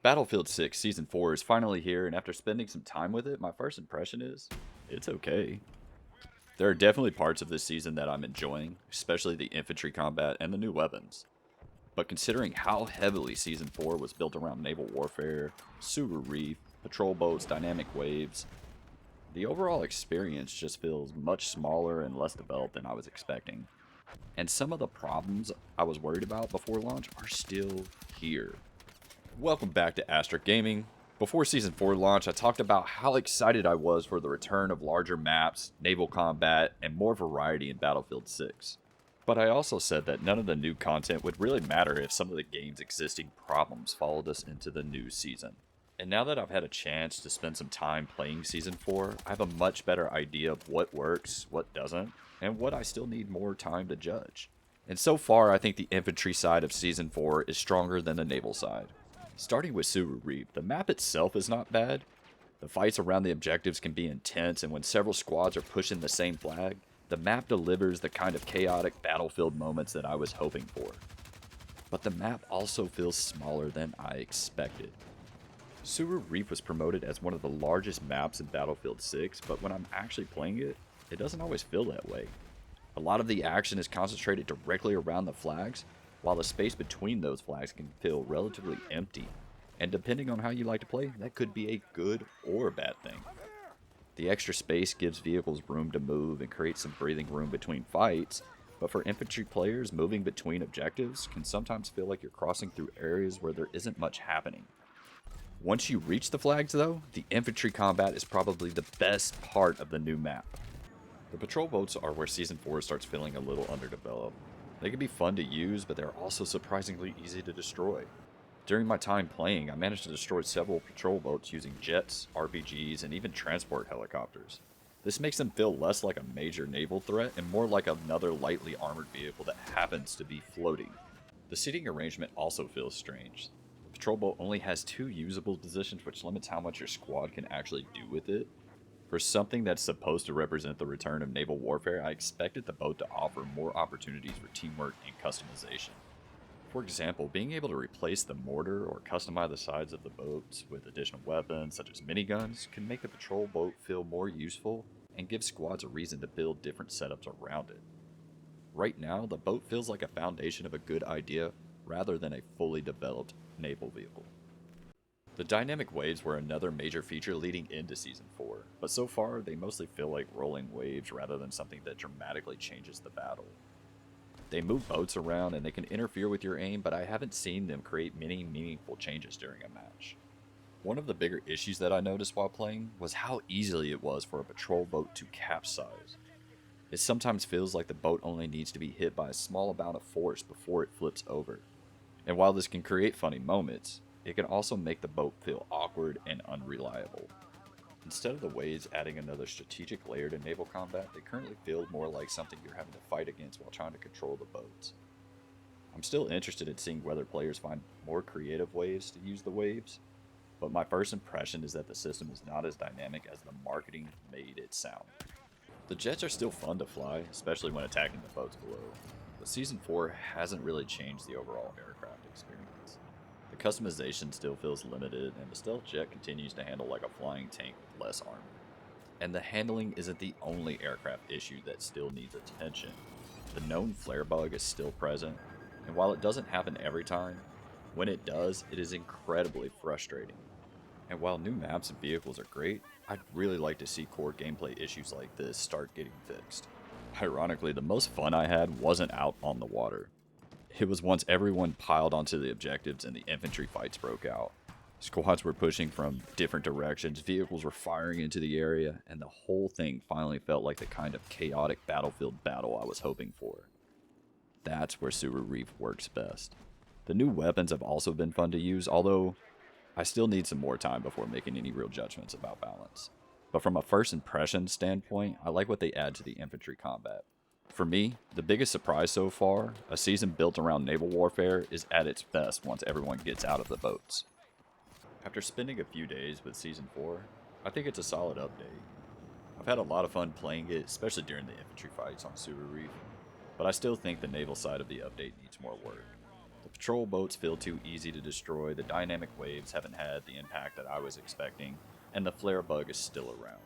Battlefield 6 Season 4 is finally here, and after spending some time with it, my first impression is, it's okay. There are definitely parts of this season that I'm enjoying, especially the infantry combat and the new weapons. But considering how heavily Season 4 was built around naval warfare, Tsuru Reef, patrol boats, dynamic waves, the overall experience just feels much smaller and less developed than I was expecting. And some of the problems I was worried about before launch are still here. Welcome back to Asterisk Gaming. Before Season 4 launch, I talked about how excited I was for the return of larger maps, naval combat, and more variety in Battlefield 6. But I also said that none of the new content would really matter if some of the game's existing problems followed us into the new season. And now that I've had a chance to spend some time playing Season 4, I have a much better idea of what works, what doesn't, and what I still need more time to judge. And so far, I think the infantry side of Season 4 is stronger than the naval side. Starting with Tsuru Reef, the map itself is not bad. The fights around the objectives can be intense, and when several squads are pushing the same flag, the map delivers the kind of chaotic battlefield moments that I was hoping for. But the map also feels smaller than I expected. Tsuru Reef was promoted as one of the largest maps in Battlefield 6, but when I'm actually playing it, it doesn't always feel that way. A lot of the action is concentrated directly around the flags, while the space between those flags can feel relatively empty. And depending on how you like to play, that could be a good or a bad thing. The extra space gives vehicles room to move and creates some breathing room between fights, but for infantry players, moving between objectives can sometimes feel like you're crossing through areas where there isn't much happening. Once you reach the flags though, the infantry combat is probably the best part of the new map. The patrol boats are where Season 4 starts feeling a little underdeveloped. They can be fun to use, but they're also surprisingly easy to destroy. During my time playing, I managed to destroy several patrol boats using jets, RPGs, and even transport helicopters. This makes them feel less like a major naval threat and more like another lightly armored vehicle that happens to be floating. The seating arrangement also feels strange. The patrol boat only has 2 usable positions, which limits how much your squad can actually do with it. For something that's supposed to represent the return of naval warfare, I expected the boat to offer more opportunities for teamwork and customization. For example, being able to replace the mortar or customize the sides of the boats with additional weapons such as miniguns can make the patrol boat feel more useful and give squads a reason to build different setups around it. Right now, the boat feels like a foundation of a good idea rather than a fully developed naval vehicle. The dynamic waves were another major feature leading into Season 4, but so far they mostly feel like rolling waves rather than something that dramatically changes the battle. They move boats around and they can interfere with your aim, but I haven't seen them create many meaningful changes during a match. One of the bigger issues that I noticed while playing was how easily it was for a patrol boat to capsize. It sometimes feels like the boat only needs to be hit by a small amount of force before it flips over. And while this can create funny moments, it can also make the boat feel awkward and unreliable. Instead of the waves adding another strategic layer to naval combat, they currently feel more like something you're having to fight against while trying to control the boats. I'm still interested in seeing whether players find more creative ways to use the waves, but my first impression is that the system is not as dynamic as the marketing made it sound. The jets are still fun to fly, especially when attacking the boats below, but Season 4 hasn't really changed the overall aircraft experience. The customization still feels limited, and the stealth jet continues to handle like a flying tank with less armor. And the handling isn't the only aircraft issue that still needs attention. The known flare bug is still present, and while it doesn't happen every time, when it does, it is incredibly frustrating. And while new maps and vehicles are great, I'd really like to see core gameplay issues like this start getting fixed. Ironically, the most fun I had wasn't out on the water. It was once everyone piled onto the objectives and the infantry fights broke out. Squads were pushing from different directions, vehicles were firing into the area, and the whole thing finally felt like the kind of chaotic battlefield battle I was hoping for. That's where Tsuru Reef works best. The new weapons have also been fun to use, although I still need some more time before making any real judgments about balance. But from a first impression standpoint, I like what they add to the infantry combat. For me, the biggest surprise so far, a season built around naval warfare, is at its best once everyone gets out of the boats. After spending a few days with Season 4, I think it's a solid update. I've had a lot of fun playing it, especially during the infantry fights on Tsuru Reef, but I still think the naval side of the update needs more work. The patrol boats feel too easy to destroy, the dynamic waves haven't had the impact that I was expecting, and the flare bug is still around.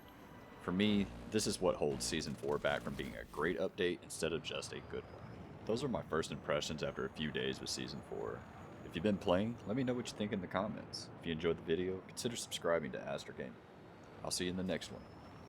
For me, this is what holds Season 4 back from being a great update instead of just a good one. Those are my first impressions after a few days with Season 4. If you've been playing, let me know what you think in the comments. If you enjoyed the video, consider subscribing to Astrogaming. I'll see you in the next one.